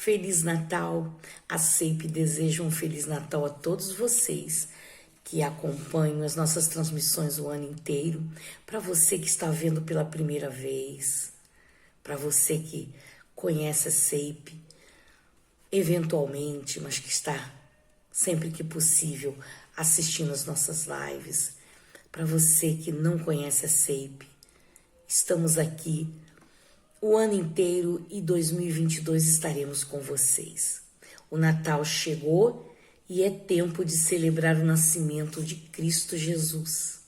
Feliz Natal! A CEIP deseja um Feliz Natal a todos vocês que acompanham as nossas transmissões o ano inteiro. Para você que está vendo pela primeira vez, para você que conhece a CEIP eventualmente, mas que está sempre que possível assistindo as nossas lives. Para você que não conhece a CEIP, estamos aqui o ano inteiro e 2022 estaremos com vocês. O Natal chegou e é tempo de celebrar o nascimento de Cristo Jesus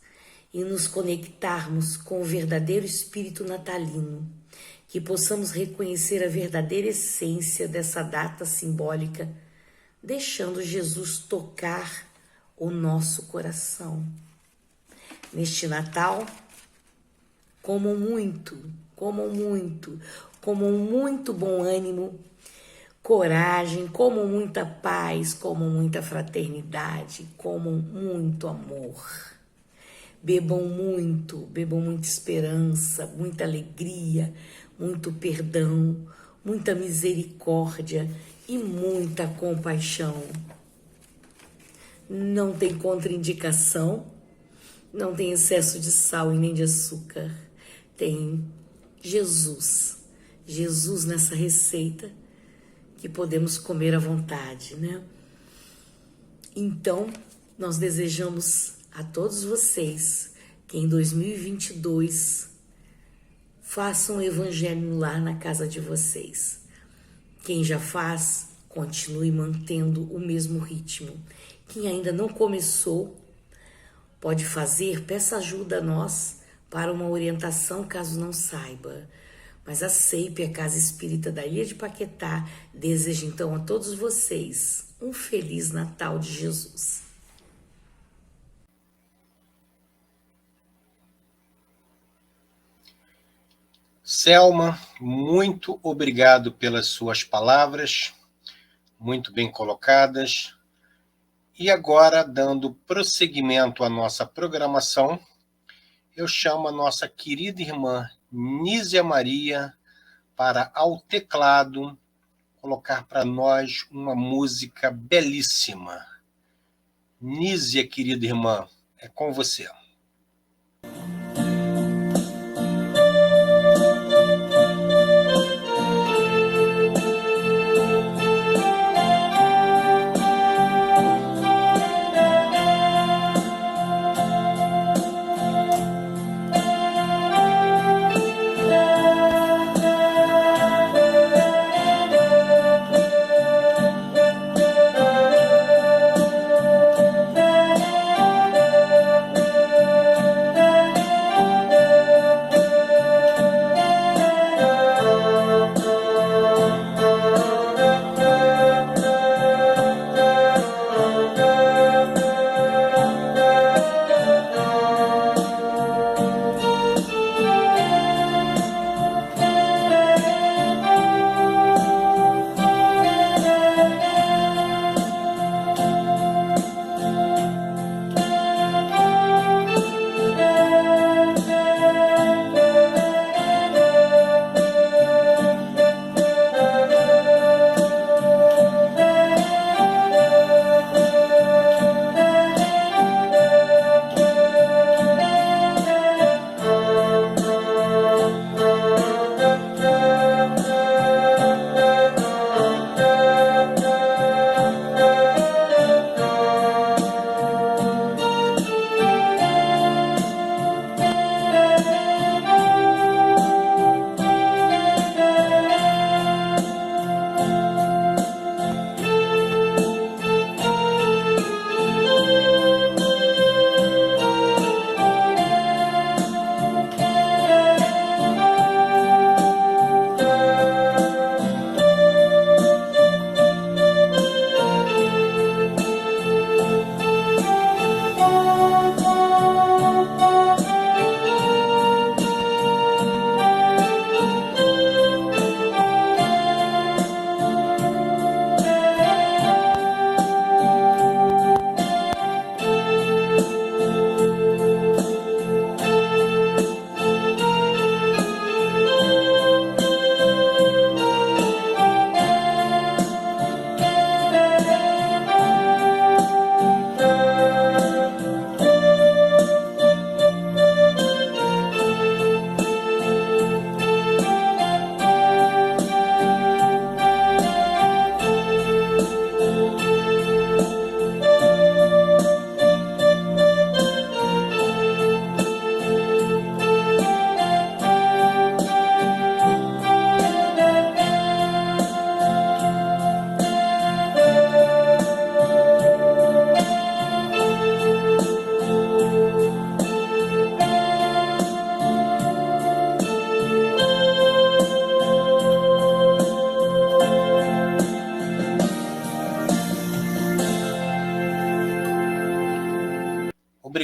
e nos conectarmos com o verdadeiro espírito natalino, que possamos reconhecer a verdadeira essência dessa data simbólica, deixando Jesus tocar o nosso coração. Neste Natal, comam muito bom ânimo, coragem, comam muita paz, comam muita fraternidade, comam muito amor. Bebam muita esperança, muita alegria, muito perdão, muita misericórdia e muita compaixão. Não tem contraindicação, não tem excesso de sal e nem de açúcar. Tem Jesus nessa receita que podemos comer à vontade, né? Então, nós desejamos a todos vocês que em 2022 façam o evangelho no lar na casa de vocês. Quem já faz, continue mantendo o mesmo ritmo. Quem ainda não começou, pode fazer, peça ajuda a nós para uma orientação caso não saiba. Mas a CEIP, a Casa Espírita da Ilha de Paquetá, deseja então a todos vocês um Feliz Natal de Jesus. Selma, muito obrigado pelas suas palavras, muito bem colocadas. E agora, dando prosseguimento à nossa programação, eu chamo a nossa querida irmã Nízia Maria para, ao teclado, colocar para nós uma música belíssima. Nízia, querida irmã, é com você.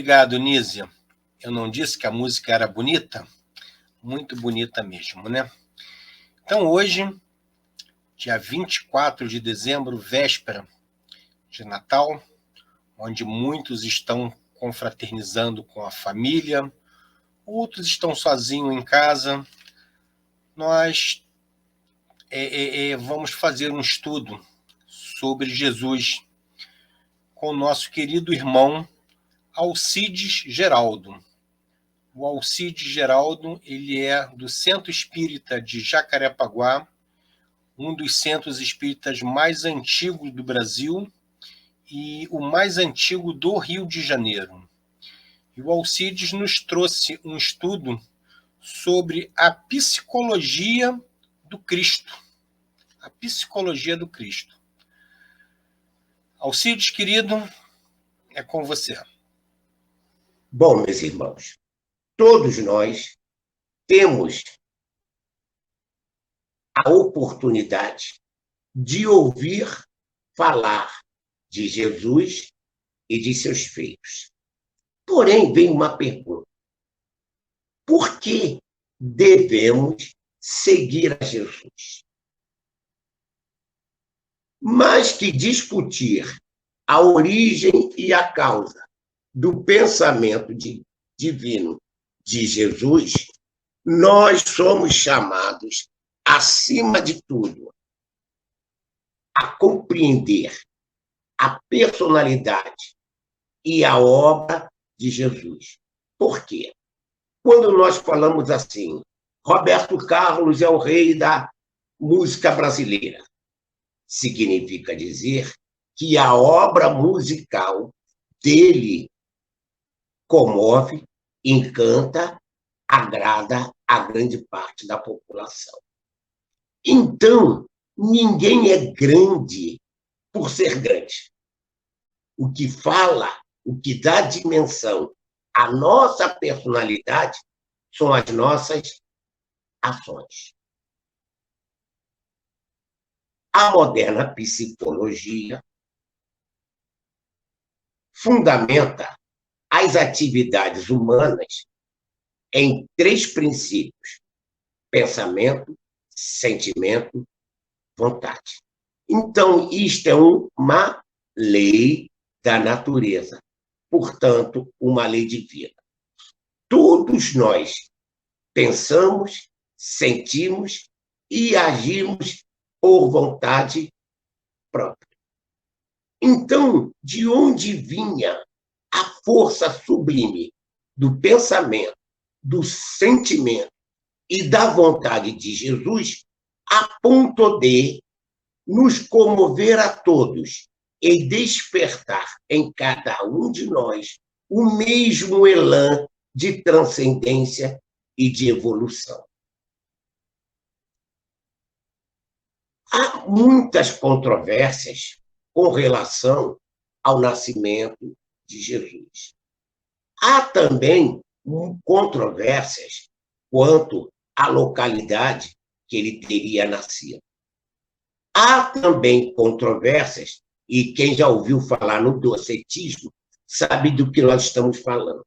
obrigado, Nízia. Eu não disse que a música era bonita? Muito bonita mesmo, né? Então, hoje, dia 24 de dezembro, véspera de Natal, onde muitos estão confraternizando com a família, outros estão sozinhos em casa, nós vamos fazer um estudo sobre Jesus com o nosso querido irmão Alcides Geraldo. O Alcides Geraldo, ele é do Centro Espírita de Jacarepaguá, um dos centros espíritas mais antigos do Brasil e o mais antigo do Rio de Janeiro. E o Alcides nos trouxe um estudo sobre a psicologia do Cristo. A psicologia do Cristo. Alcides, querido, é com você. Bom, meus irmãos, todos nós temos a oportunidade de ouvir falar de Jesus e de seus feitos. Porém, vem uma pergunta: por que devemos seguir a Jesus? Mais que discutir a origem e a causa do pensamento divino de Jesus, nós somos chamados, acima de tudo, a compreender a personalidade e a obra de Jesus. Por quê? Quando nós falamos assim, Roberto Carlos é o rei da música brasileira, significa dizer que a obra musical dele comove, encanta, agrada a grande parte da população. Então, ninguém é grande por ser grande. O que fala, o que dá dimensão à nossa personalidade são as nossas ações. A moderna psicologia fundamenta as atividades humanas em 3 princípios: pensamento, sentimento, vontade. Então, isto é uma lei da natureza, portanto, uma lei divina. Todos nós pensamos, sentimos e agimos por vontade própria. Então, de onde vinha a força sublime do pensamento, do sentimento e da vontade de Jesus, a ponto de nos comover a todos e despertar em cada um de nós o mesmo elan de transcendência e de evolução? Há muitas controvérsias com relação ao nascimento de Jesus. Há também controvérsias quanto à localidade que ele teria nascido. Há também controvérsias, e quem já ouviu falar no docetismo sabe do que nós estamos falando.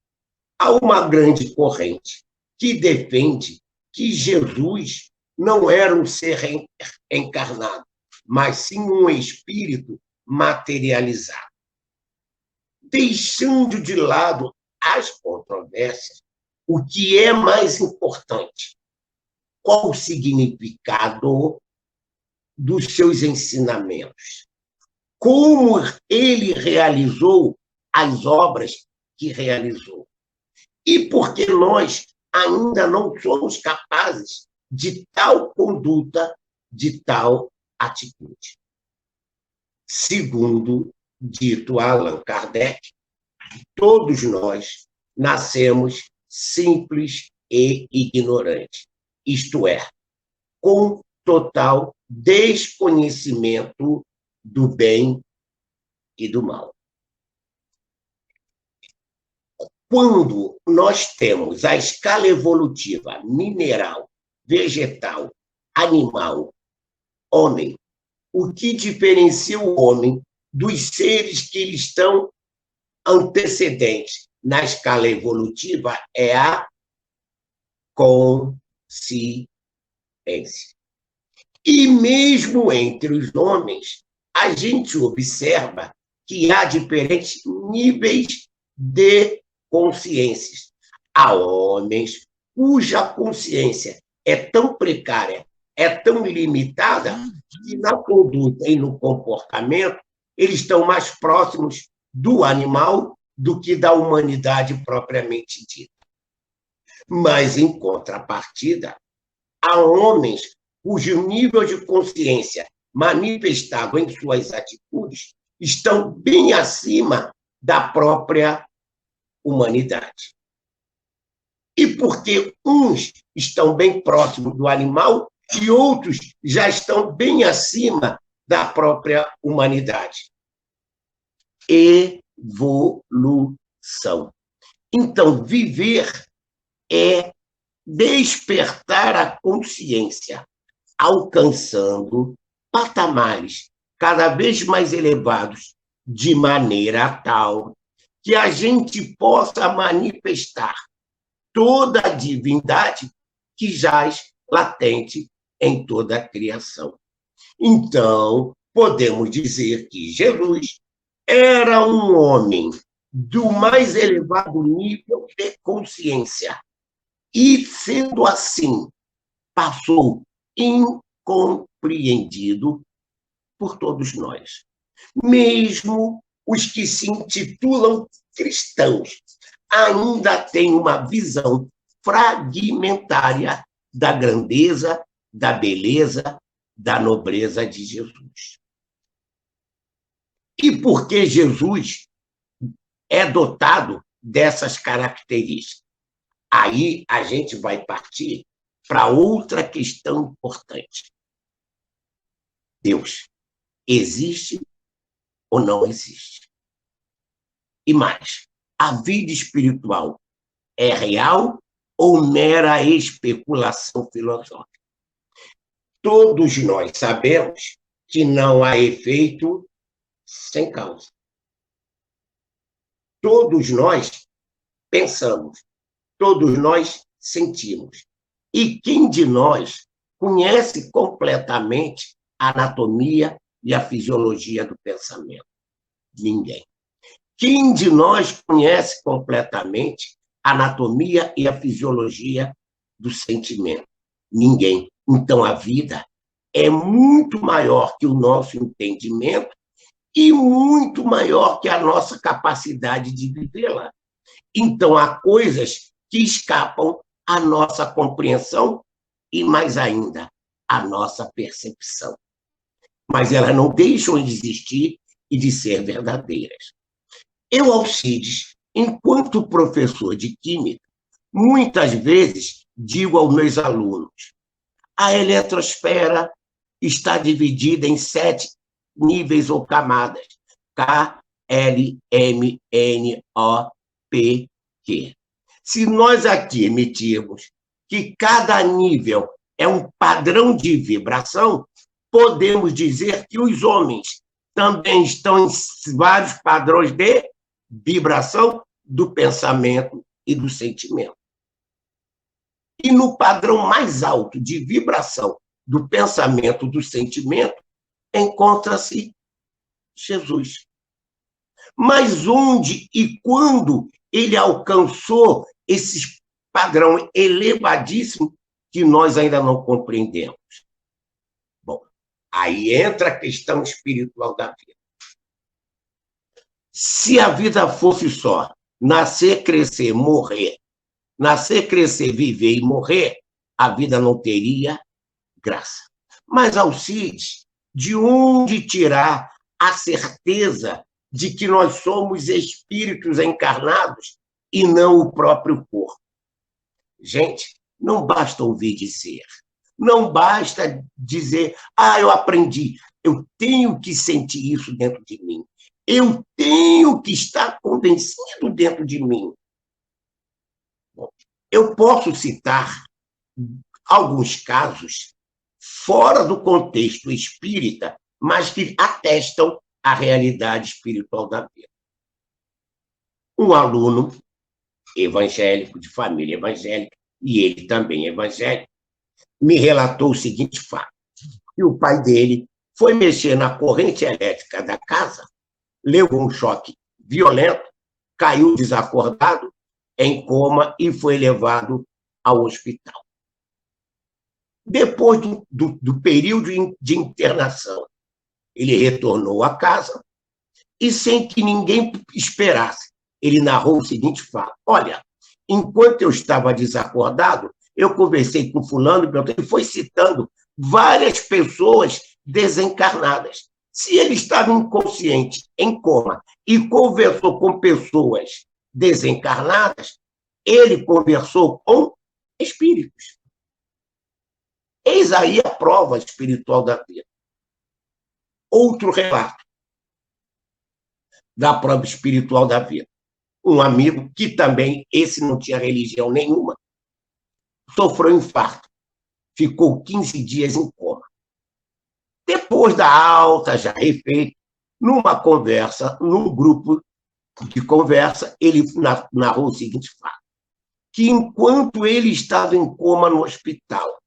Há uma grande corrente que defende que Jesus não era um ser encarnado, mas sim um espírito materializado. Deixando de lado as controvérsias, o que é mais importante? Qual o significado dos seus ensinamentos? Como ele realizou as obras que realizou? E por que nós ainda não somos capazes de tal conduta, de tal atitude? Segundo dito Allan Kardec, todos nós nascemos simples e ignorantes, isto é, com total desconhecimento do bem e do mal. Quando nós temos a escala evolutiva mineral, vegetal, animal, homem, o que diferencia o homem dos seres que lhe estão antecedentes na escala evolutiva é a consciência. E mesmo entre os homens, a gente observa que há diferentes níveis de consciências. Há homens cuja consciência é tão precária, é tão limitada, que na conduta e no comportamento eles estão mais próximos do animal do que da humanidade propriamente dita. Mas, em contrapartida, há homens cujo nível de consciência manifestado em suas atitudes estão bem acima da própria humanidade. E porque uns estão bem próximos do animal e outros já estão bem acima da própria humanidade. Evolução. Então, viver é despertar a consciência, alcançando patamares cada vez mais elevados, de maneira tal que a gente possa manifestar toda a divindade que jaz latente em toda a criação. Então, podemos dizer que Jesus era um homem do mais elevado nível de consciência e, sendo assim, passou incompreendido por todos nós. Mesmo os que se intitulam cristãos ainda têm uma visão fragmentária da grandeza, da beleza, da nobreza de Jesus. E por que Jesus é dotado dessas características? Aí a gente vai partir para outra questão importante. Deus existe ou não existe? E mais, a vida espiritual é real ou mera especulação filosófica? Todos nós sabemos que não há efeito sem causa. Todos nós pensamos, todos nós sentimos. E quem de nós conhece completamente a anatomia e a fisiologia do pensamento? Ninguém. Quem de nós conhece completamente a anatomia e a fisiologia do sentimento? Ninguém. Então, a vida é muito maior que o nosso entendimento e muito maior que a nossa capacidade de vivê-la. Então, há coisas que escapam à nossa compreensão e, mais ainda, à nossa percepção. Mas elas não deixam de existir e de ser verdadeiras. Eu, Alcides, enquanto professor de química, muitas vezes digo aos meus alunos: a eletrosfera está dividida em 7 níveis ou camadas: K, L, M, N, O, P, Q. Se nós aqui emitirmos que cada nível é um padrão de vibração, podemos dizer que os homens também estão em vários padrões de vibração do pensamento e do sentimento. E no padrão mais alto de vibração do pensamento e do sentimento encontra-se Jesus. Mas onde e quando ele alcançou esse padrão elevadíssimo que nós ainda não compreendemos? Bom, aí entra a questão espiritual da vida. Se a vida fosse só nascer, crescer, morrer, nascer, crescer, viver e morrer, a vida não teria graça. Mas, Alcides, de onde tirar a certeza de que nós somos espíritos encarnados e não o próprio corpo? Gente, não basta ouvir dizer, não basta dizer: eu aprendi, eu tenho que sentir isso dentro de mim, eu tenho que estar convencido dentro de mim. Bom, eu posso citar alguns casos fora do contexto espírita, mas que atestam a realidade espiritual da vida. Um aluno evangélico, de família evangélica, e ele também evangélico, me relatou o seguinte fato: que o pai dele foi mexer na corrente elétrica da casa, levou um choque violento, caiu desacordado, em coma e foi levado ao hospital. Depois do período de internação, ele retornou à casa e, sem que ninguém esperasse, ele narrou o seguinte fato: olha, enquanto eu estava desacordado, eu conversei com fulano, ele foi citando várias pessoas desencarnadas. Se ele estava inconsciente, em coma, e conversou com pessoas desencarnadas, ele conversou com espíritos. Eis aí a prova espiritual da vida. Outro relato da prova espiritual da vida. Um amigo que também, esse não tinha religião nenhuma, sofreu um infarto, ficou 15 dias em coma. Depois da alta já refeita, numa conversa, num grupo de conversa, ele narrou o seguinte fato: que enquanto ele estava em coma no hospital,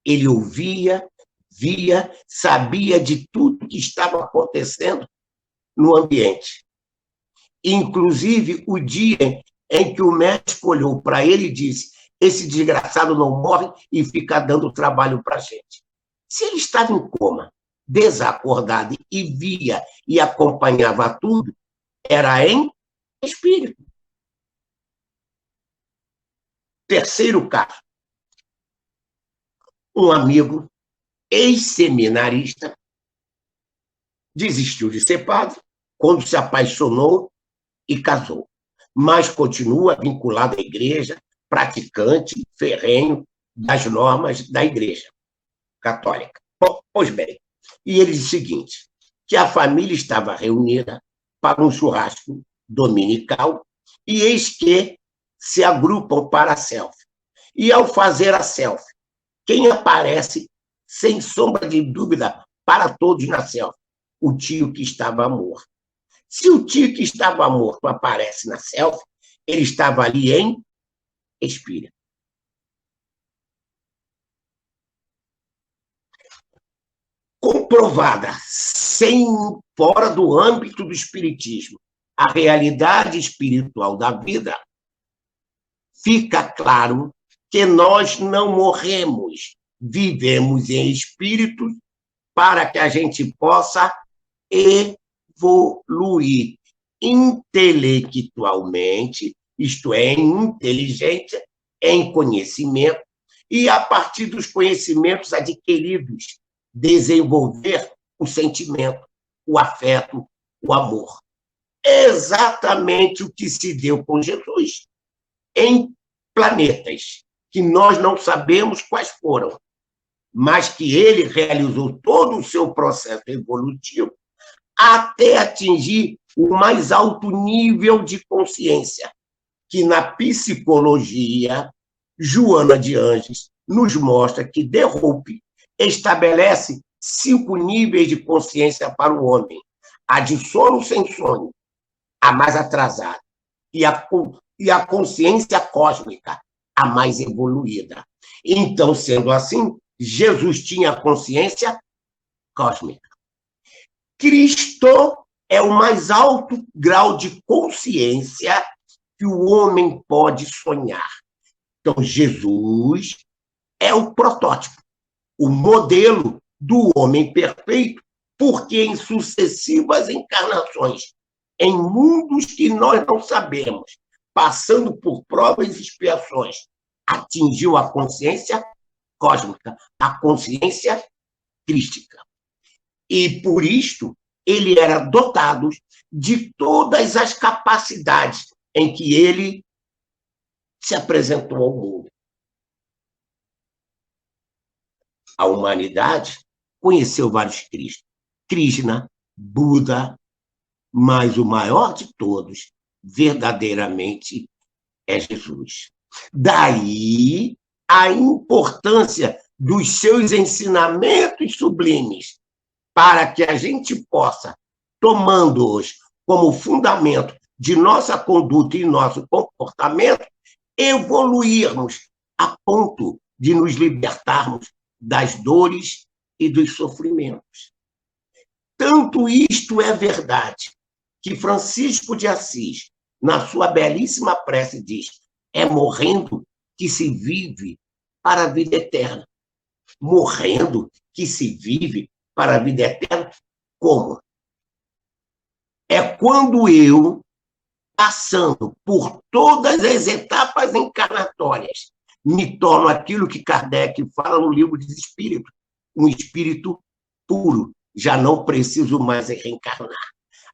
ele ouvia, via, sabia de tudo que estava acontecendo no ambiente. Inclusive, o dia em que o médico olhou para ele e disse: esse desgraçado não morre e fica dando trabalho para a gente. Se ele estava em coma, desacordado, e via e acompanhava tudo, era em espírito. Terceiro caso. Um amigo, ex-seminarista, desistiu de ser padre quando se apaixonou e casou, mas continua vinculado à igreja, praticante, ferrenho das normas da igreja católica. Pois bem, e ele diz o seguinte: que a família estava reunida para um churrasco dominical e eis que se agrupam para a selfie. E ao fazer a selfie, quem aparece, sem sombra de dúvida, para todos na selfie? O tio que estava morto. Se o tio que estava morto aparece na selfie, ele estava ali em espírito. Comprovada, sem fora do âmbito do espiritismo, a realidade espiritual da vida, fica claro que nós não morremos, vivemos em espírito para que a gente possa evoluir intelectualmente, isto é, em inteligência, em conhecimento, e a partir dos conhecimentos adquiridos, desenvolver o sentimento, o afeto, o amor. Exatamente o que se deu com Jesus em planetas que nós não sabemos quais foram, mas que ele realizou todo o seu processo evolutivo até atingir o mais alto nível de consciência, que na psicologia, Joana de Ângeles nos mostra que De Rupp estabelece 5 níveis de consciência para o homem: a de sono sem sonho, a mais atrasada, e a consciência cósmica, a mais evoluída. Então, sendo assim, Jesus tinha consciência cósmica. Cristo é o mais alto grau de consciência que o homem pode sonhar. Então, Jesus é o protótipo, o modelo do homem perfeito, porque em sucessivas encarnações, em mundos que nós não sabemos, passando por provas e expiações, atingiu a consciência cósmica, a consciência crística. E, por isto, ele era dotado de todas as capacidades em que ele se apresentou ao mundo. A humanidade conheceu vários Cristos. Krishna, Buda, mas o maior de todos, verdadeiramente, é Jesus. Daí a importância dos seus ensinamentos sublimes, para que a gente possa, tomando-os como fundamento de nossa conduta e nosso comportamento, evoluirmos a ponto de nos libertarmos das dores e dos sofrimentos. Tanto isto é verdade, que Francisco de Assis, na sua belíssima prece, diz: é morrendo que se vive para a vida eterna. Morrendo que se vive para a vida eterna. Como? É quando eu, passando por todas as etapas encarnatórias, me torno aquilo que Kardec fala no Livro dos Espíritos, um espírito puro. Já não preciso mais reencarnar.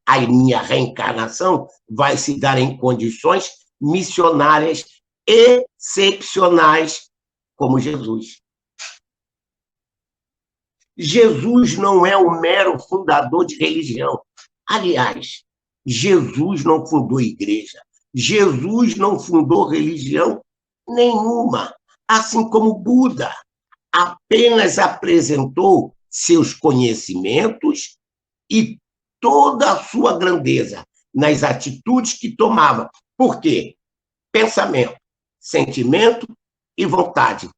A minha reencarnação vai se dar em condições missionárias excepcionais, como Jesus. Jesus não é o mero fundador de religião. Aliás, Jesus não fundou igreja. Jesus não fundou religião nenhuma. Assim como Buda apenas apresentou seus conhecimentos e toda a sua grandeza nas atitudes que tomava. Por quê? Pensamento, sentimento e vontade.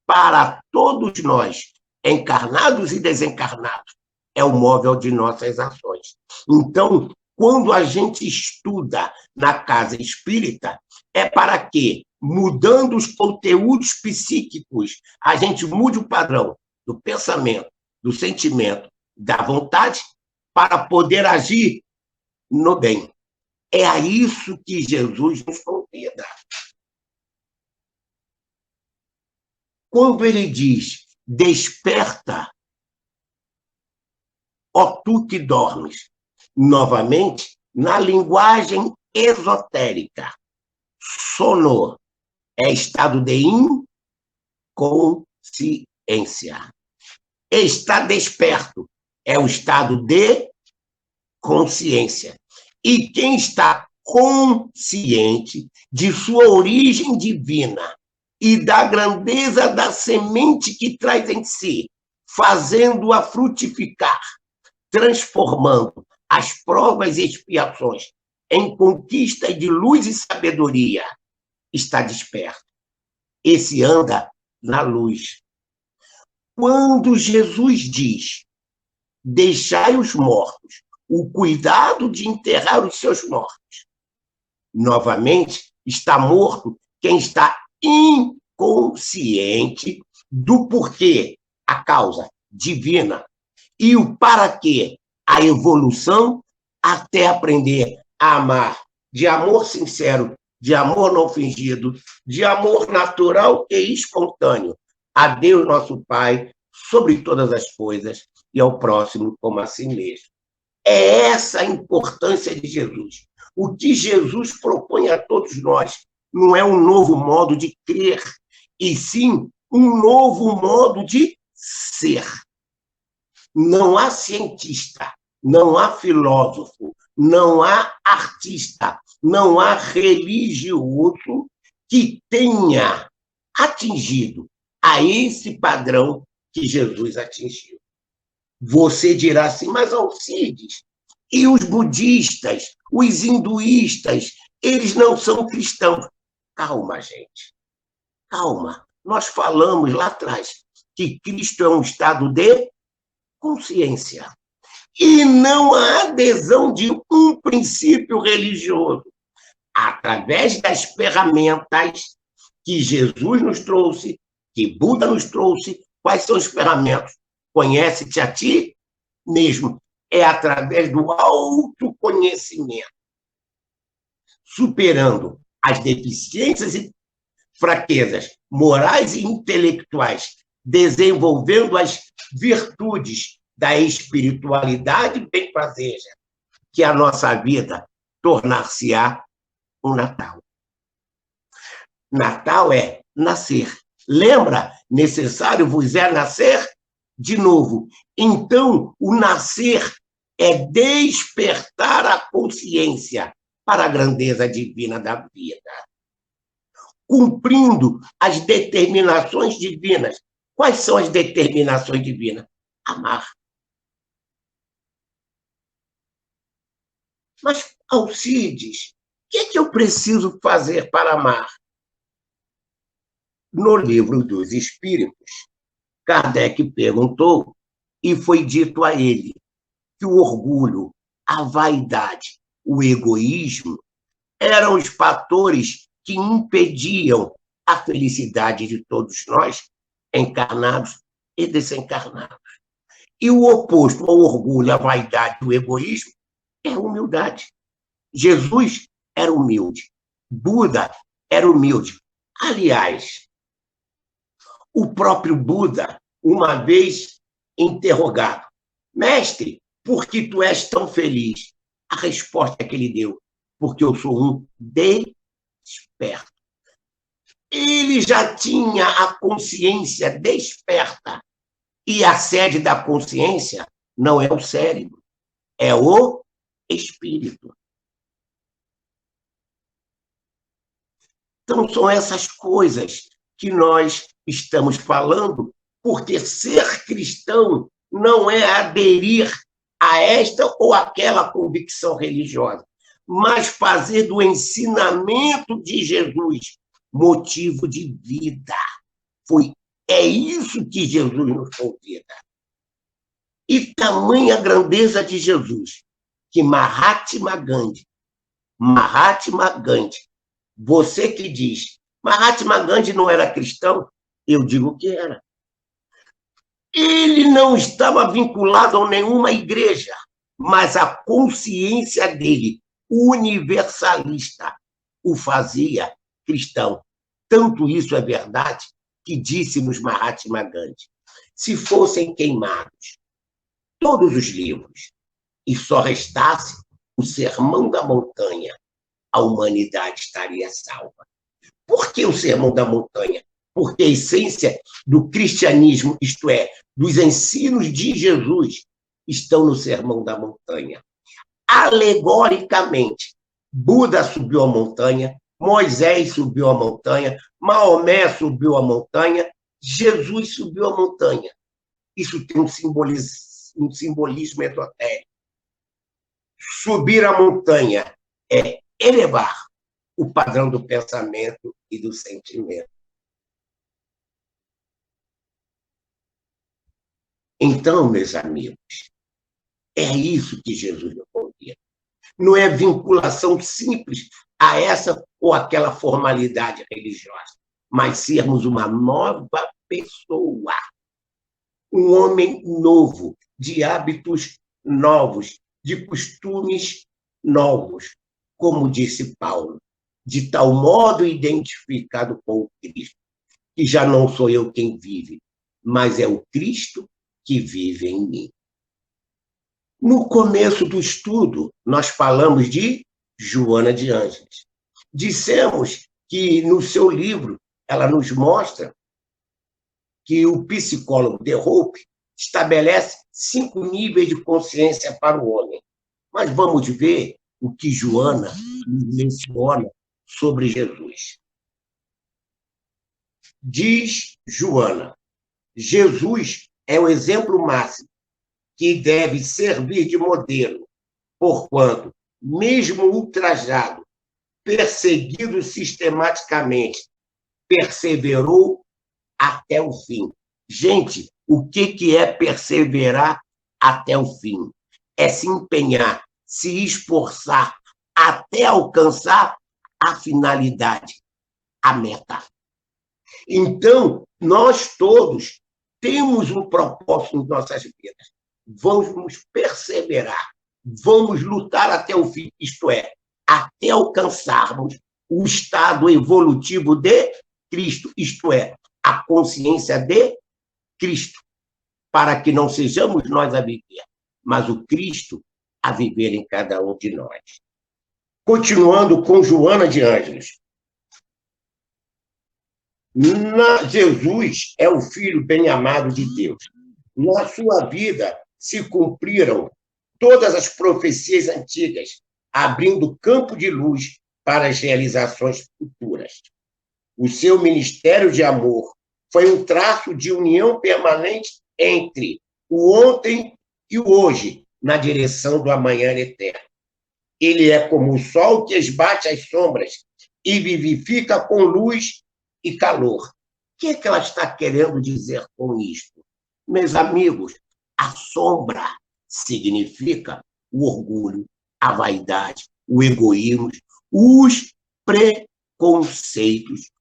Para todos nós, encarnados e desencarnados, é o móvel de nossas ações. Então, quando a gente estuda na casa espírita, é para que, mudando os conteúdos psíquicos, a gente mude o padrão do pensamento, do sentimento, da vontade, para poder agir no bem. É a isso que Jesus nos convida. Quando ele diz: desperta, ó tu que dormes, novamente, na linguagem esotérica, sono é estado de inconsciência. Estar desperto é o estado de consciência. E quem está consciente de sua origem divina e da grandeza da semente que traz em si, fazendo-a frutificar, transformando as provas e expiações em conquista de luz e sabedoria, está desperto. Esse anda na luz. Quando Jesus diz: deixai os mortos o cuidado de enterrar os seus mortos, novamente, está morto quem está inconsciente do porquê, a causa divina, e o para quê, a evolução, até aprender a amar, de amor sincero, de amor não fingido, de amor natural e espontâneo, a Deus nosso Pai, sobre todas as coisas, e ao próximo como a si mesmo. É essa a importância de Jesus. O que Jesus propõe a todos nós não é um novo modo de crer, e sim um novo modo de ser. Não há cientista, não há filósofo, não há artista, não há religioso que tenha atingido a esse padrão que Jesus atingiu. Você dirá assim: mas Alcides, e os budistas, os hinduístas, eles não são cristãos. Calma, gente. Calma. Nós falamos lá atrás que Cristo é um estado de consciência. E não há adesão de um princípio religioso. Através das ferramentas que Jesus nos trouxe, que Buda nos trouxe, quais são as ferramentas? Conhece-te a ti mesmo. É através do autoconhecimento, superando as deficiências e fraquezas morais e intelectuais, desenvolvendo as virtudes da espiritualidade bem-fazeja, que a nossa vida tornar-se-á um Natal. Natal é nascer. Lembra? Necessário vos é nascer de novo. Então, o nascer é despertar a consciência para a grandeza divina da vida. Cumprindo as determinações divinas. Quais são as determinações divinas? Amar. Mas, Alcides, que eu preciso fazer para amar? No Livro dos Espíritos, Kardec perguntou e foi dito a ele que o orgulho, a vaidade, o egoísmo eram os fatores que impediam a felicidade de todos nós, encarnados e desencarnados. E o oposto ao orgulho, à vaidade e ao egoísmo é a humildade. Jesus era humilde. Buda era humilde. Aliás, o próprio Buda, uma vez interrogado, mestre, por que tu és tão feliz? A resposta que ele deu, porque eu sou um desperto. Ele já tinha a consciência desperta. E a sede da consciência não é o cérebro, é o espírito. Então, são essas coisas que nós estamos falando, porque ser cristão não é aderir a esta ou aquela convicção religiosa, mas fazer do ensinamento de Jesus motivo de vida. É isso que Jesus nos convida. E tamanha grandeza de Jesus, que Mahatma Gandhi, você que diz, Mahatma Gandhi não era cristão, eu digo que era. Ele não estava vinculado a nenhuma igreja, mas a consciência dele, universalista, o fazia cristão. Tanto isso é verdade que disse-nos Mahatma Gandhi: se fossem queimados todos os livros e só restasse o Sermão da Montanha, a humanidade estaria salva. Por que o Sermão da Montanha? Porque a essência do cristianismo, isto é, dos ensinos de Jesus, estão no Sermão da Montanha. Alegoricamente, Buda subiu a montanha, Moisés subiu a montanha, Maomé subiu a montanha, Jesus subiu a montanha. Isso tem um simbolismo esotérico. Subir a montanha é elevar o padrão do pensamento e do sentimento. Então, meus amigos, é isso que Jesus nos convida. Não é vinculação simples a essa ou aquela formalidade religiosa, mas sermos uma nova pessoa, um homem novo, de hábitos novos, de costumes novos, como disse Paulo, de tal modo identificado com o Cristo, que já não sou eu quem vive, mas é o Cristo que vive em mim. No começo do estudo, nós falamos de Joana de Ângeles. Dissemos que, no seu livro, ela nos mostra que o psicólogo de Hope estabelece 5 níveis de consciência para o homem. Mas vamos ver o que Joana menciona sobre Jesus. Diz Joana, Jesus é o exemplo máximo que deve servir de modelo, porquanto, mesmo ultrajado, perseguido sistematicamente, perseverou até o fim. Gente, o que é perseverar até o fim? É se empenhar, se esforçar até alcançar a finalidade, a meta. Então, nós todos temos um propósito em nossas vidas. Vamos perseverar, vamos lutar até o fim, isto é, até alcançarmos o estado evolutivo de Cristo, isto é, a consciência de Cristo, para que não sejamos nós a viver, mas o Cristo a viver em cada um de nós. Continuando com Joana de Ângeles. Jesus é o Filho bem-amado de Deus. Na sua vida se cumpriram todas as profecias antigas, abrindo campo de luz para as realizações futuras. O seu ministério de amor foi um traço de união permanente entre o ontem e o hoje, na direção do amanhã eterno. Ele é como o sol que esbate as sombras e vivifica com luz e calor. O que é que ela está querendo dizer com isto? Meus amigos, a sombra significa o orgulho, a vaidade, o egoísmo, os preconceitos,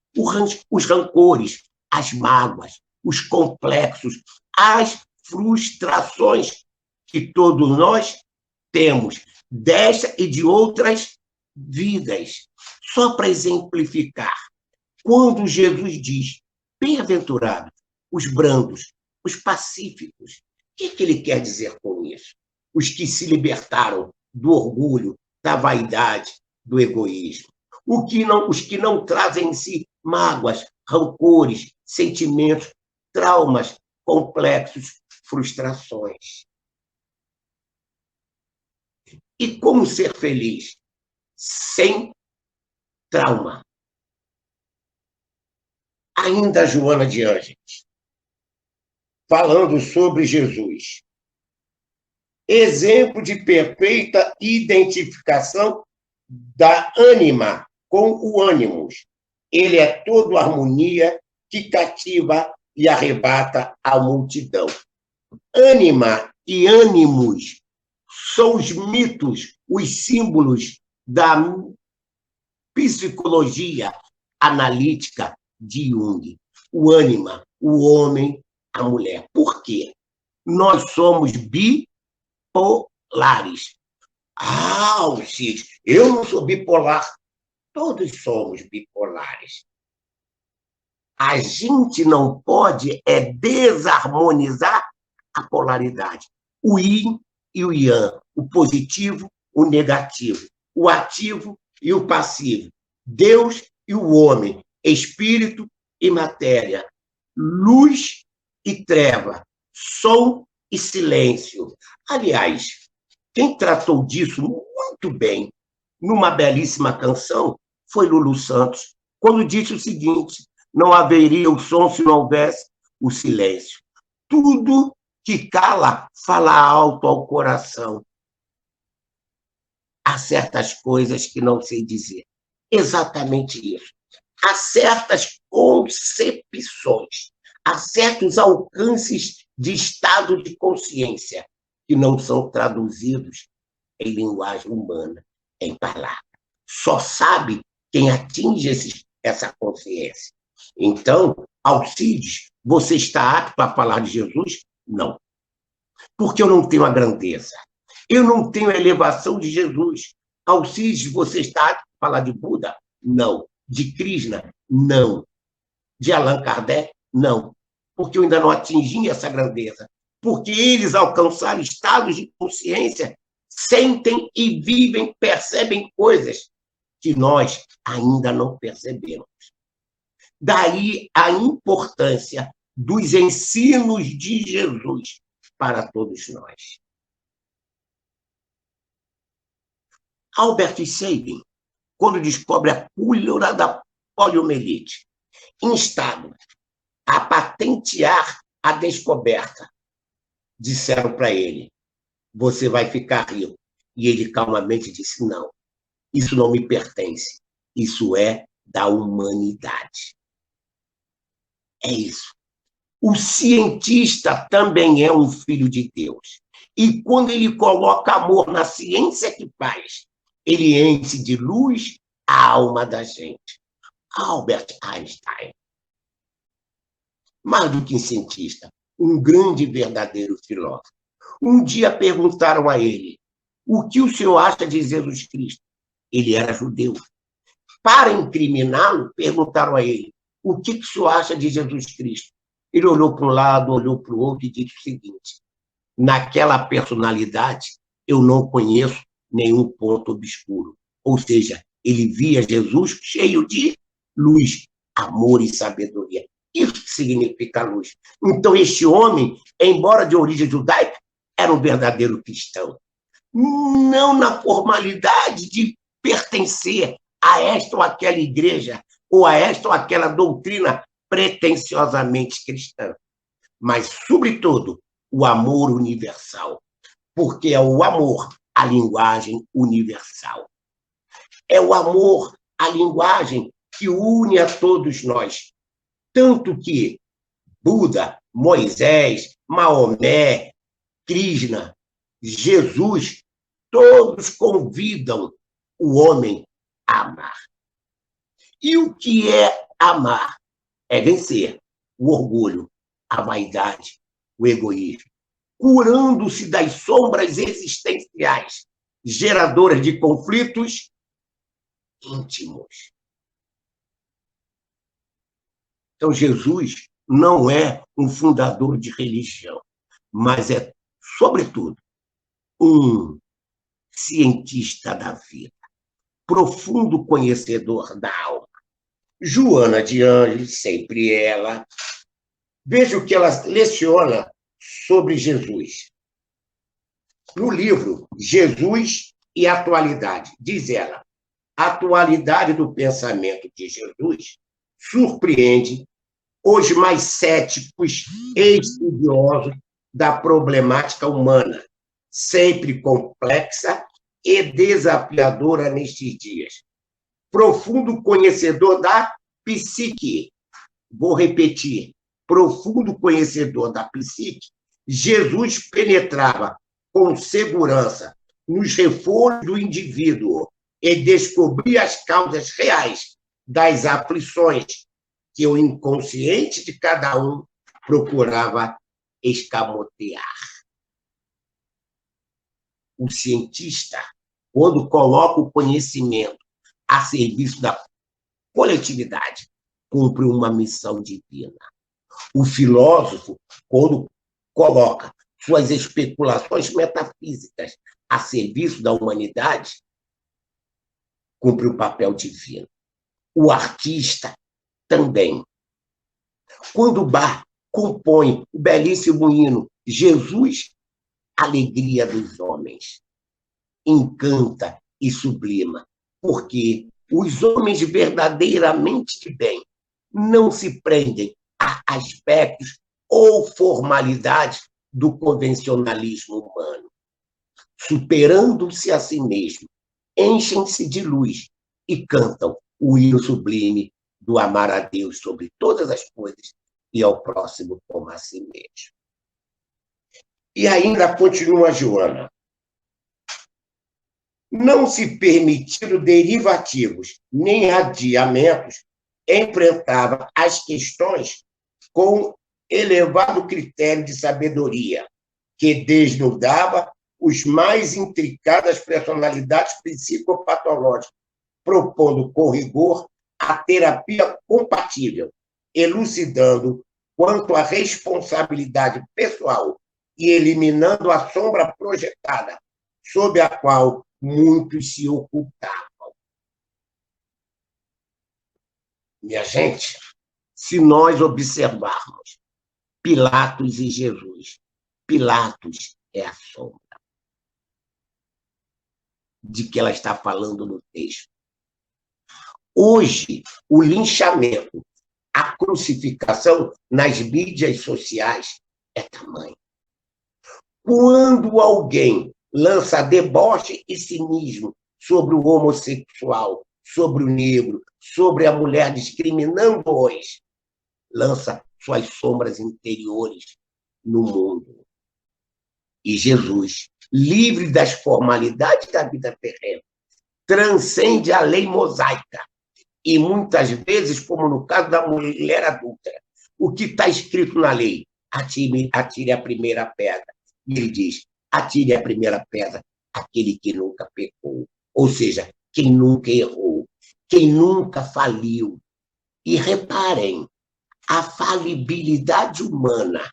os rancores, as mágoas, os complexos, as frustrações que todos nós temos desta e de outras vidas. Só para exemplificar, quando Jesus diz, bem-aventurados os brandos, os pacíficos, o que ele quer dizer com isso? Os que se libertaram do orgulho, da vaidade, do egoísmo. Os que não trazem em si mágoas, rancores, sentimentos, traumas, complexos, frustrações. E como ser feliz sem trauma? Ainda Joana de Ângeles, falando sobre Jesus. Exemplo de perfeita identificação da ânima com o ânimos. Ele é todo harmonia que cativa e arrebata a multidão. Ânima e ânimos são os mitos, os símbolos da psicologia analítica de Jung. O ânima, o homem, a mulher. Por quê? Nós somos bipolares. Ah, Alcides, eu não sou bipolar. Todos somos bipolares. A gente não pode desarmonizar a polaridade. O yin e o yang, o positivo, o negativo, o ativo e o passivo, Deus e o homem, espírito e matéria, luz e treva, som e silêncio. Aliás, quem tratou disso muito bem, numa belíssima canção, foi Lulu Santos, quando disse o seguinte: não haveria o som se não houvesse o silêncio. Tudo que cala, fala alto ao coração. Há certas coisas que não sei dizer. Exatamente isso. Há certas concepções, há certos alcances de estado de consciência que não são traduzidos em linguagem humana, em palavras. Só sabe quem atinge essa consciência. Então, Alcides, você está apto a falar de Jesus? Não. Porque eu não tenho a grandeza. Eu não tenho a elevação de Jesus. Alcides, você está apto a falar de Buda? Não. De Krishna? Não. De Allan Kardec? Não. Porque eu ainda não atingi essa grandeza. Porque eles alcançaram estados de consciência, sentem e vivem, percebem coisas que nós ainda não percebemos. Daí a importância dos ensinos de Jesus para todos nós. Albert Sabin, quando descobre a cura da poliomielite, instado a patentear a descoberta, disseram para ele, você vai ficar rico. E ele calmamente disse, não, isso não me pertence, isso é da humanidade. É isso. O cientista também é um filho de Deus. E quando ele coloca amor na ciência que faz, ele enche de luz a alma da gente. Albert Einstein. Mais do que um cientista, um grande e verdadeiro filósofo. Um dia perguntaram a ele, o que o senhor acha de Jesus Cristo? Ele era judeu. Para incriminá-lo, perguntaram a ele, o que o senhor acha de Jesus Cristo? Ele olhou para um lado, olhou para o outro e disse o seguinte, naquela personalidade, eu não conheço nenhum ponto obscuro. Ou seja, ele via Jesus cheio de luz, amor e sabedoria. Isso significa luz. Então, este homem, embora de origem judaica, era um verdadeiro cristão. Não na formalidade de pertencer a esta ou aquela igreja, ou a esta ou aquela doutrina pretensiosamente cristã, mas, sobretudo, o amor universal, porque é o amor a linguagem universal. É o amor a linguagem que une a todos nós. Tanto que Buda, Moisés, Maomé, Krishna, Jesus, todos convidam o homem a amar. E o que é amar? É vencer o orgulho, a vaidade, o egoísmo, curando-se das sombras existenciais, geradoras de conflitos íntimos. Então, Jesus não é um fundador de religião, mas é, sobretudo, um cientista da vida, profundo conhecedor da alma. Joana de Ângeles, sempre ela, veja o que ela leciona sobre Jesus. No livro Jesus e a Atualidade, diz ela, a atualidade do pensamento de Jesus surpreende os mais céticos e estudiosos da problemática humana, sempre complexa e desafiadora nestes dias. Profundo conhecedor da psique, vou repetir, profundo conhecedor da psique, Jesus penetrava com segurança nos reforços do indivíduo e descobria as causas reais das aflições que o inconsciente de cada um procurava escamotear. O cientista, quando coloca o conhecimento a serviço da coletividade, cumpre uma missão divina. O filósofo, quando coloca suas especulações metafísicas a serviço da humanidade, cumpre o papel divino. O artista também. Quando Bach compõe o belíssimo hino Jesus, alegria dos homens, encanta e sublima, porque os homens verdadeiramente de bem não se prendem a aspectos ou formalidades do convencionalismo humano. Superando-se a si mesmo, enchem-se de luz e cantam o hino sublime do amar a Deus sobre todas as coisas e ao próximo como a si mesmo. E ainda continua Joana. Não se permitindo derivativos nem adiamentos, enfrentava as questões com elevado critério de sabedoria, que desnudava os mais intricadas personalidades psicopatológicas, propondo com rigor a terapia compatível, elucidando quanto à responsabilidade pessoal e eliminando a sombra projetada, sob a qual muitos se ocultavam. Minha gente, se nós observarmos Pilatos e Jesus, Pilatos é a sombra de que ela está falando no texto. Hoje, o linchamento, a crucificação nas mídias sociais é tamanho. Quando alguém lança deboche e cinismo sobre o homossexual, sobre o negro, sobre a mulher, discriminando-os, lança suas sombras interiores no mundo. E Jesus, livre das formalidades da vida terrena, transcende a lei mosaica. E muitas vezes, como no caso da mulher adulta, o que está escrito na lei? Atire a primeira pedra. E ele diz, atire a primeira pedra aquele que nunca pecou. Ou seja, quem nunca errou, quem nunca faliu. E reparem, a falibilidade humana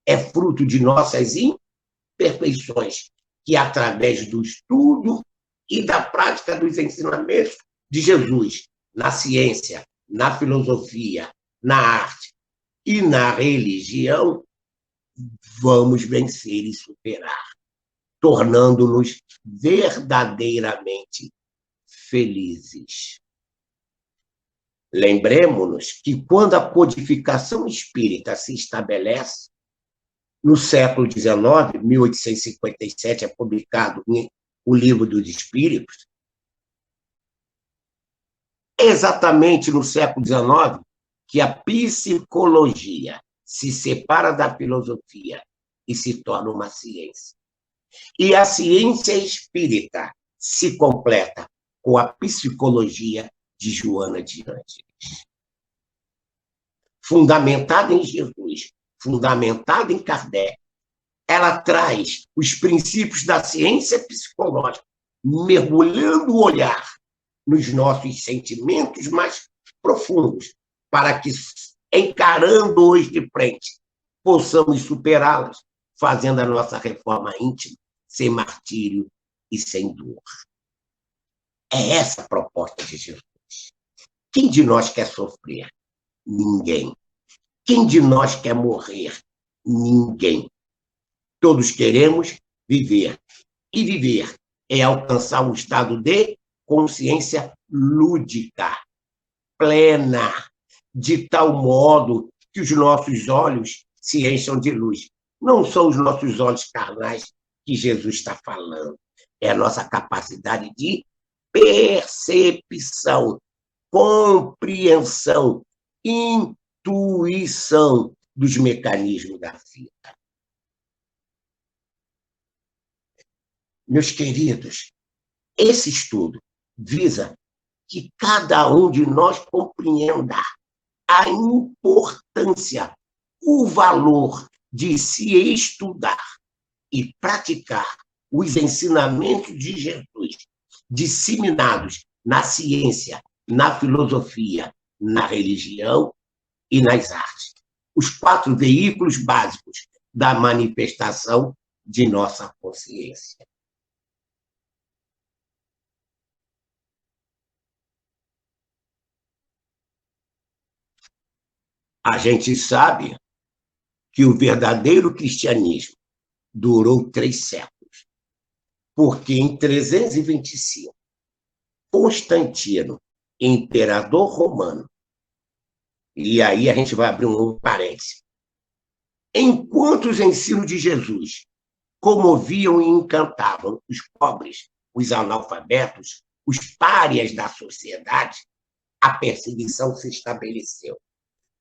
é fruto de nossas imperfeições, que através do estudo e da prática dos ensinamentos de Jesus, na ciência, na filosofia, na arte e na religião, vamos vencer e superar, tornando-nos verdadeiramente felizes. Lembremos-nos que quando a codificação espírita se estabelece, no século XIX, 1857, é publicado o Livro dos Espíritos, é exatamente no século XIX que a psicologia se separa da filosofia e se torna uma ciência. E a ciência espírita se completa com a psicologia de Joana de Ângeles. Fundamentada em Jesus, fundamentada em Kardec, ela traz os princípios da ciência psicológica, mergulhando o olhar nos nossos sentimentos mais profundos, para que, encarando-os de frente, possamos superá-las, fazendo a nossa reforma íntima sem martírio e sem dor. É essa a proposta de Jesus. Quem de nós quer sofrer? Ninguém. Quem de nós quer morrer? Ninguém. Todos queremos viver. E viver é alcançar um estado de consciência lúdica, plena, de tal modo que os nossos olhos se encham de luz. Não são os nossos olhos carnais que Jesus está falando, é a nossa capacidade de percepção, compreensão, intuição dos mecanismos da vida. Meus queridos, esse estudo visa que cada um de nós compreenda a importância, o valor de se estudar e praticar os ensinamentos de Jesus, disseminados na ciência, na filosofia, na religião e nas artes. Os 4 veículos básicos da manifestação de nossa consciência. A gente sabe que o verdadeiro cristianismo durou 3 séculos, porque em 325, Constantino, imperador romano, e aí a gente vai abrir um parênteses, enquanto os ensinos de Jesus comoviam e encantavam os pobres, os analfabetos, os párias da sociedade, a perseguição se estabeleceu.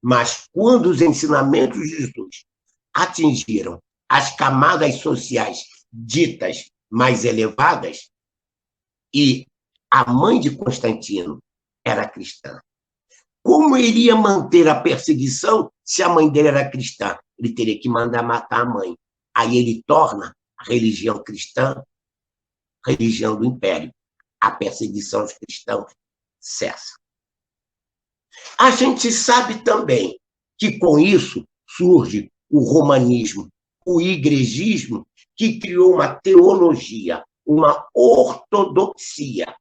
Mas quando os ensinamentos de Jesus atingiram as camadas sociais ditas mais elevadas, e a mãe de Constantino era cristã, como iria manter a perseguição se a mãe dele era cristã? Ele teria que mandar matar a mãe. Aí ele torna a religião cristã religião do império. A perseguição aos cristãos cessa. A gente sabe também que, com isso, surge o romanismo, o igrejismo, que criou uma teologia, uma ortodoxia,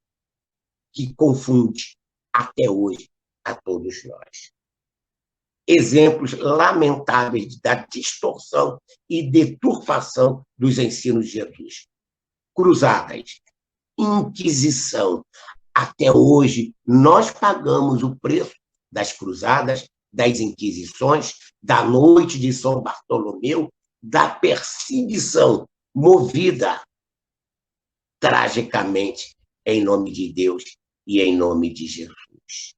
que confunde até hoje a todos nós. Exemplos lamentáveis da distorção e deturpação dos ensinos de Jesus. Cruzadas, Inquisição. Até hoje, nós pagamos o preço das cruzadas, das Inquisições, da noite de São Bartolomeu, da perseguição movida tragicamente em nome de Deus e em nome de Jesus.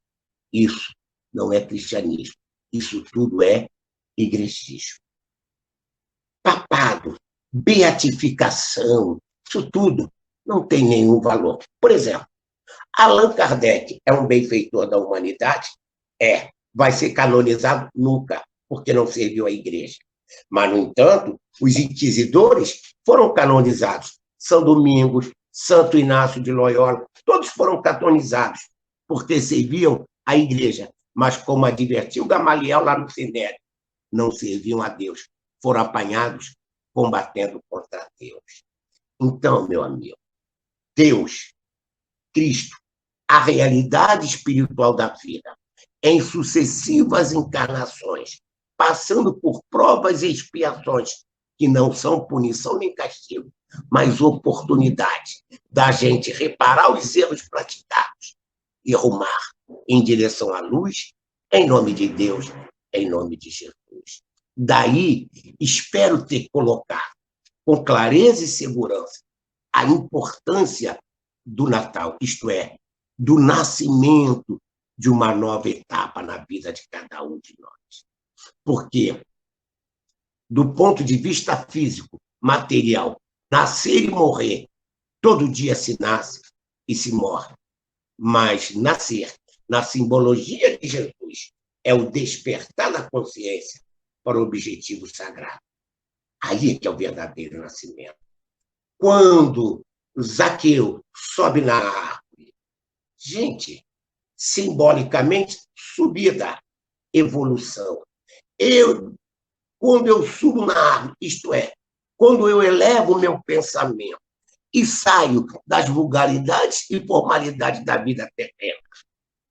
Isso não é cristianismo. Isso tudo é igrejismo. Papado, beatificação, isso tudo não tem nenhum valor. Por exemplo, Allan Kardec é um benfeitor da humanidade? É. Vai ser canonizado? Nunca, porque não serviu à igreja. Mas, no entanto, os inquisidores foram canonizados. São Domingos, Santo Inácio de Loyola, todos foram canonizados, porque serviam à igreja. Mas, como advertiu Gamaliel lá no Sinédrio, não serviam a Deus. Foram apanhados combatendo contra Deus. Então, meu amigo, Deus, Cristo, a realidade espiritual da vida, em sucessivas encarnações, passando por provas e expiações, que não são punição nem castigo, mas oportunidade da gente reparar os erros praticados e rumar em direção à luz, em nome de Deus, em nome de Jesus. Daí, espero ter colocado com clareza e segurança a importância do Natal, isto é, do nascimento de uma nova etapa na vida de cada um de nós. Porque, do ponto de vista físico, material, nascer e morrer, todo dia se nasce e se morre. Mas nascer, na simbologia de Jesus, é o despertar da consciência para o objetivo sagrado. Aí é que é o verdadeiro nascimento. Quando Zaqueu sobe na árvore, gente, simbolicamente, subida, evolução. Quando eu subo na árvore, isto é, quando eu elevo o meu pensamento e saio das vulgaridades e formalidades da vida terrena,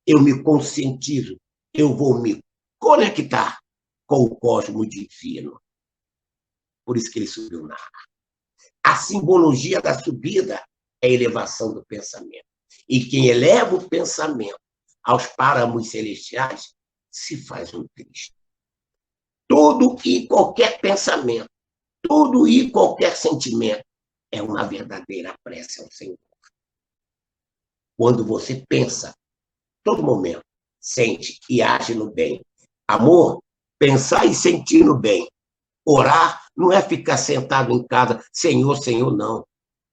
eu me conscientizo, eu vou me conectar com o cosmos divino. Por isso que ele subiu na árvore. A simbologia da subida é a elevação do pensamento. E quem eleva o pensamento aos páramos celestiais se faz um Cristo. Todo e qualquer pensamento, todo e qualquer sentimento é uma verdadeira prece ao Senhor. Quando você pensa, todo momento, sente e age no bem. Amor, pensar e sentir no bem. Orar não é ficar sentado em casa, Senhor, Senhor, não.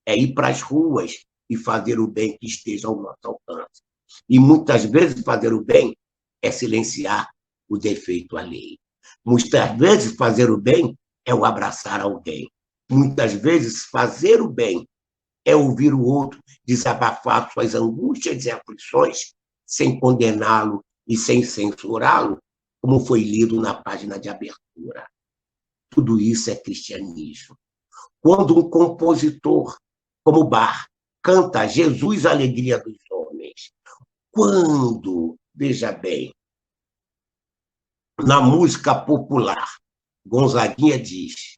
É ir para as ruas e fazer o bem que esteja ao nosso alcance. E muitas vezes fazer o bem é silenciar o defeito alheio. Muitas vezes fazer o bem é o abraçar alguém. Muitas vezes fazer o bem é ouvir o outro desabafar suas angústias e aflições sem condená-lo e sem censurá-lo, como foi lido na página de abertura. Tudo isso é cristianismo. Quando um compositor, como Bach, canta Jesus, a alegria dos homens, quando, veja bem, na música popular, Gonzaguinha diz: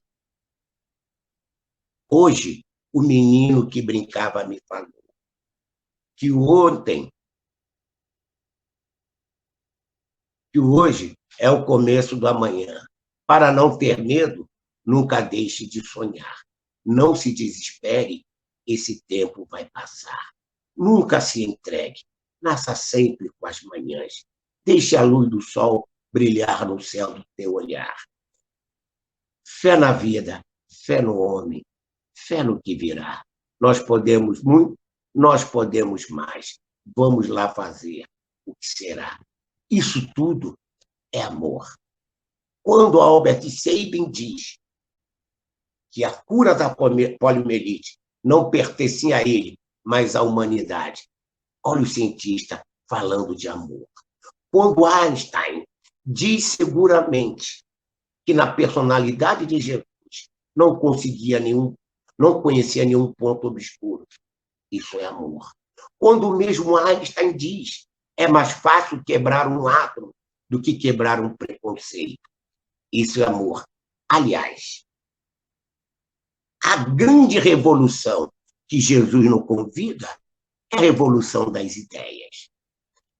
hoje o menino que brincava me falou que hoje é o começo do amanhã. Para não ter medo, nunca deixe de sonhar. Não se desespere, esse tempo vai passar. Nunca se entregue, nasça sempre com as manhãs. Deixe a luz do sol brilhar no céu do teu olhar. Fé na vida, fé no homem, fé no que virá. Nós podemos muito, nós podemos mais. Vamos lá fazer o que será. Isso tudo é amor. Quando Albert Sabin diz que a cura da poliomielite não pertencia a ele, mas à humanidade, olha o cientista falando de amor. Quando Einstein diz seguramente que na personalidade de Jesus não conhecia nenhum ponto obscuro, isso é amor. Quando o mesmo Einstein diz é mais fácil quebrar um átomo do que quebrar um preconceito, isso é amor. Aliás, a grande revolução que Jesus nos convida é a revolução das ideias.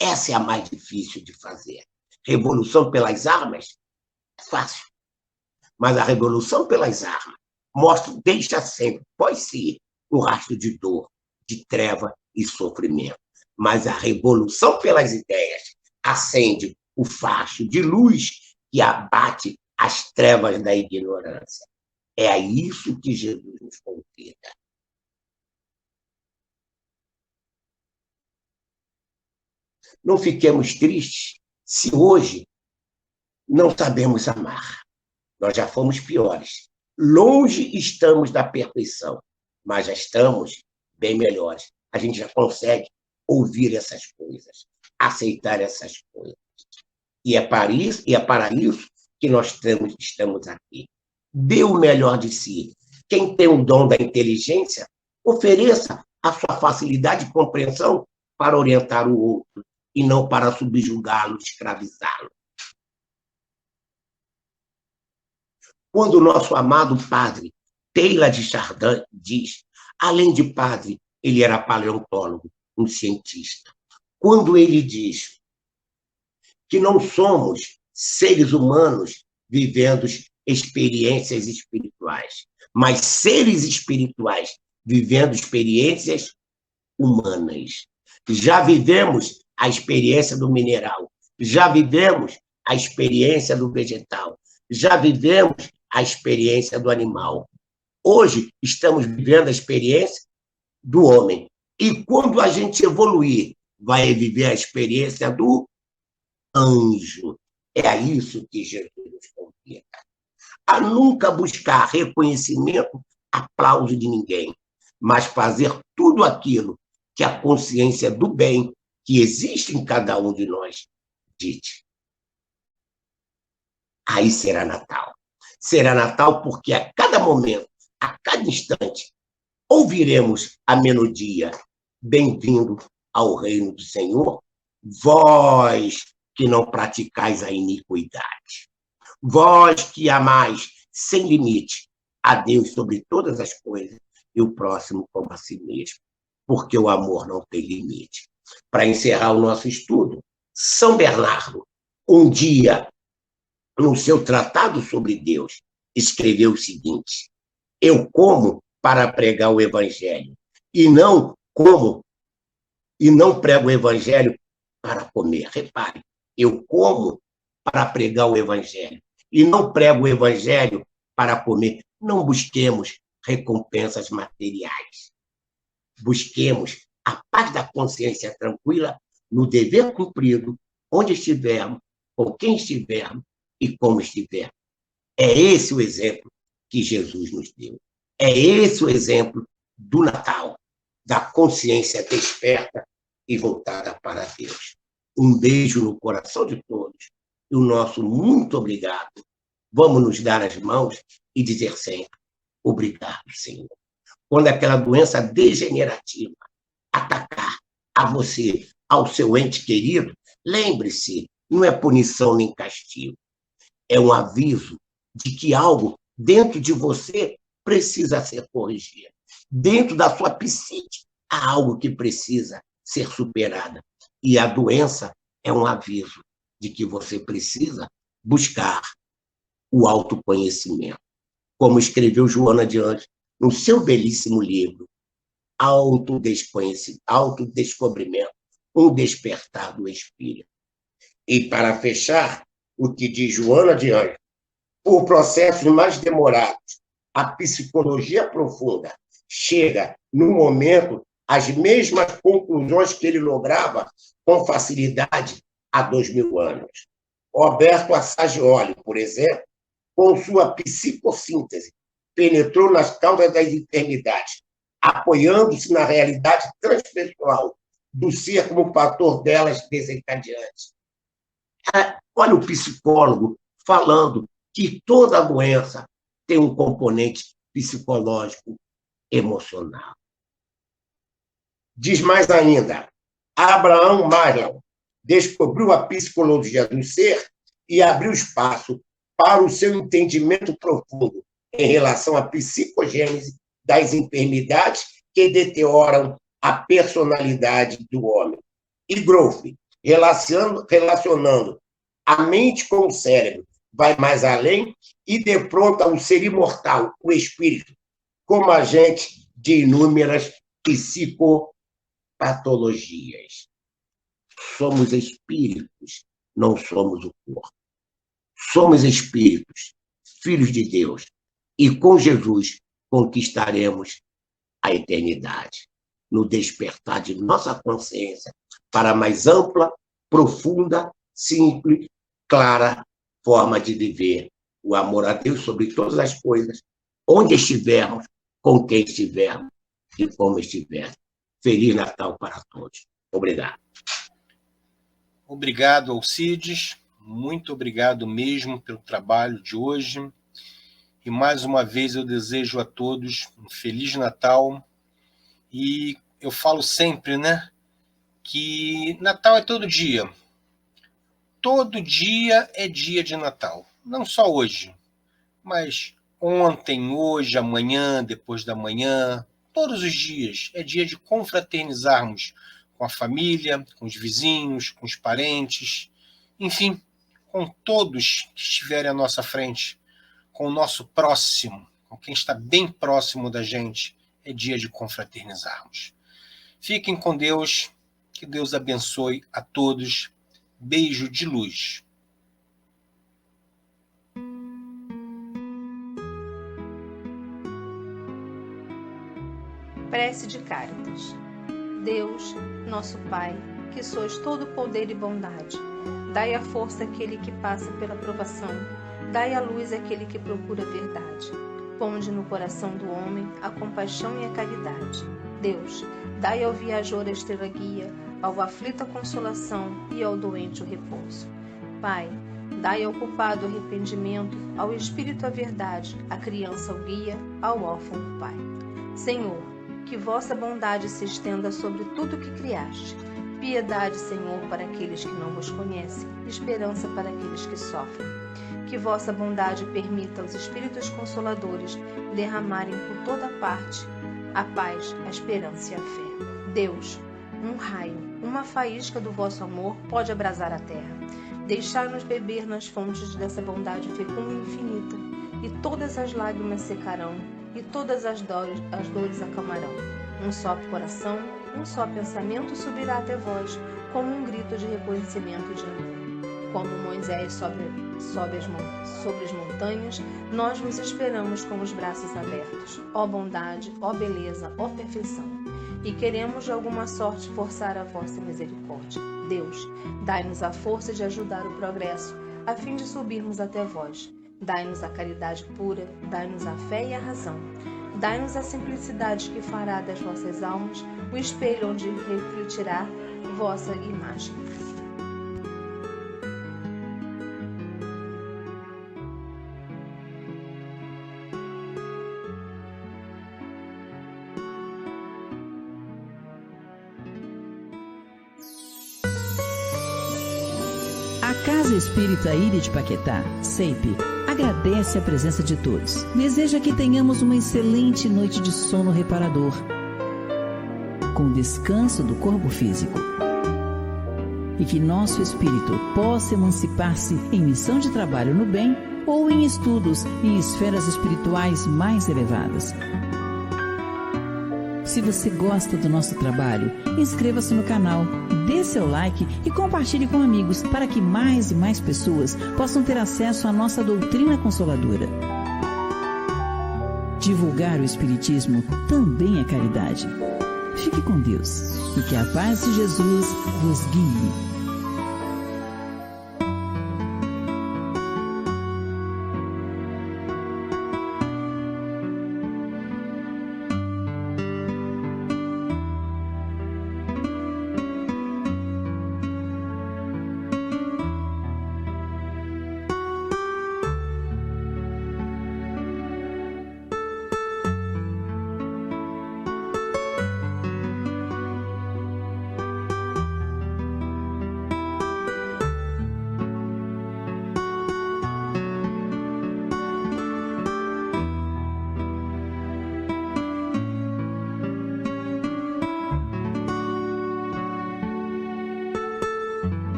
Essa é a mais difícil de fazer. Revolução pelas armas é fácil, mas a revolução pelas armas deixa sempre, pode ser, um rastro de dor, de treva e sofrimento. Mas a revolução pelas ideias acende o facho de luz que abate as trevas da ignorância. É a isso que Jesus nos convida. Não fiquemos tristes se hoje não sabemos amar. Nós já fomos piores. Longe estamos da perfeição, mas já estamos bem melhores. A gente já consegue ouvir essas coisas, aceitar essas coisas. E é para isso que nós estamos aqui. Dê o melhor de si. Quem tem o dom da inteligência, ofereça a sua facilidade de compreensão para orientar o outro e não para subjugá-lo, escravizá-lo. Quando o nosso amado padre Teilhard de Chardin diz, além de padre, ele era paleontólogo, um cientista. Quando ele diz que não somos seres humanos vivendo experiências espirituais, mas seres espirituais vivendo experiências humanas. Já vivemos a experiência do mineral, já vivemos a experiência do vegetal, já vivemos a experiência do animal. Hoje estamos vivendo a experiência do homem. E quando a gente evoluir, vai viver a experiência do anjo. É a isso que Jesus nos convida. A nunca buscar reconhecimento, aplauso de ninguém, mas fazer tudo aquilo que a consciência do bem que existe em cada um de nós dite. Aí será Natal. Será Natal porque a cada momento, a cada instante, ouviremos a melodia Bem-vindo ao reino do Senhor, vós que não praticais a iniquidade, vós que amais sem limite a Deus sobre todas as coisas e o próximo como a si mesmo, porque o amor não tem limite. Para encerrar o nosso estudo, São Bernardo, um dia, no seu tratado sobre Deus, escreveu o seguinte: eu como para pregar o evangelho, e não prego o evangelho para comer. Repare, eu como para pregar o evangelho, e não prego o evangelho para comer. Não busquemos recompensas materiais. Busquemos a paz da consciência tranquila no dever cumprido, onde estivermos, com quem estivermos e como estivermos. É esse o exemplo que Jesus nos deu. É esse o exemplo do Natal, da consciência desperta e voltada para Deus. Um beijo no coração de todos e o nosso muito obrigado. Vamos nos dar as mãos e dizer sempre: obrigado, Senhor. Quando aquela doença degenerativa atacar a você, ao seu ente querido, lembre-se, não é punição nem castigo. É um aviso de que algo dentro de você precisa ser corrigido. Dentro da sua psique, há algo que precisa ser superado. E a doença é um aviso de que você precisa buscar o autoconhecimento. Como escreveu Joana de Anjos no seu belíssimo livro, Autodescobrimento, um despertar do espírito. E para fechar, o que diz Joana de Anjos, por processos mais demorados, a psicologia profunda chega, no momento, às mesmas conclusões que ele lograva com facilidade há 2000 anos. Roberto Assagioli, por exemplo, com sua psicossíntese, penetrou nas causas das enfermidades, apoiando-se na realidade transpessoal do ser como fator delas desencadeante. Olha o psicólogo falando que toda doença tem um componente psicológico emocional. Diz mais ainda, Abraham Maslow descobriu a psicologia do ser e abriu espaço para o seu entendimento profundo em relação à psicogênese das enfermidades que deterioram a personalidade do homem. E Groff, relacionando a mente com o cérebro, vai mais além e defronta o ser imortal, o espírito, como agente de inúmeras psicopatologias. Somos espíritos, não somos o corpo. Somos espíritos, filhos de Deus, e com Jesus conquistaremos a eternidade, no despertar de nossa consciência para a mais ampla, profunda, simples, clara forma de viver o amor a Deus sobre todas as coisas, onde estivermos, com quem estivermos e como estivermos. Feliz Natal para todos. Obrigado. Obrigado, Alcides. Muito obrigado mesmo pelo trabalho de hoje. E mais uma vez eu desejo a todos um Feliz Natal. E eu falo sempre, né, que Natal é todo dia. Todo dia é dia de Natal. Não só hoje, mas ontem, hoje, amanhã, depois da manhã, todos os dias é dia de confraternizarmos com a família, com os vizinhos, com os parentes, enfim, com todos que estiverem à nossa frente, com o nosso próximo, com quem está bem próximo da gente. é dia de confraternizarmos. Fiquem com Deus, que Deus abençoe a todos. Beijo de luz. Prece de Cáritas. Deus, nosso Pai, que sois todo poder e bondade, dai a força àquele que passa pela provação, dai a luz àquele que procura a verdade. Ponde no coração do homem a compaixão e a caridade. Deus, dai ao viajor a estrela guia, ao aflito a consolação e ao doente o repouso. Pai, dai ao culpado o arrependimento, ao espírito a verdade, à criança o guia, ao órfão o pai. Senhor, que vossa bondade se estenda sobre tudo que criaste. Piedade, Senhor, para aqueles que não vos conhecem, esperança para aqueles que sofrem. Que vossa bondade permita aos Espíritos Consoladores derramarem por toda parte a paz, a esperança e a fé. Deus, um raio, uma faísca do vosso amor pode abrasar a terra. Deixai-nos beber nas fontes dessa bondade fecunda e infinita, e todas as lágrimas secarão, e todas as dores acalmarão. Um só coração, um só pensamento subirá até vós, como um grito de reconhecimento e de amor. Como Moisés sobre as montanhas, nós nos esperamos com os braços abertos. Ó bondade, ó beleza, ó perfeição. E queremos de alguma sorte forçar a vossa misericórdia. Deus, dai-nos a força de ajudar o progresso, a fim de subirmos até vós. Dai-nos a caridade pura, dai-nos a fé e a razão. Dai-nos a simplicidade que fará das vossas almas o espelho onde refletirá vossa imagem. A Casa Espírita Ilha de Paquetá, CEIP, agradece a presença de todos. Deseja que tenhamos uma excelente noite de sono reparador, com descanso do corpo físico. E que nosso espírito possa emancipar-se em missão de trabalho no bem ou em estudos em esferas espirituais mais elevadas. Se você gosta do nosso trabalho, inscreva-se no canal, dê seu like e compartilhe com amigos para que mais e mais pessoas possam ter acesso à nossa doutrina consoladora. Divulgar o Espiritismo também é caridade. Fique com Deus e que a paz de Jesus vos guie.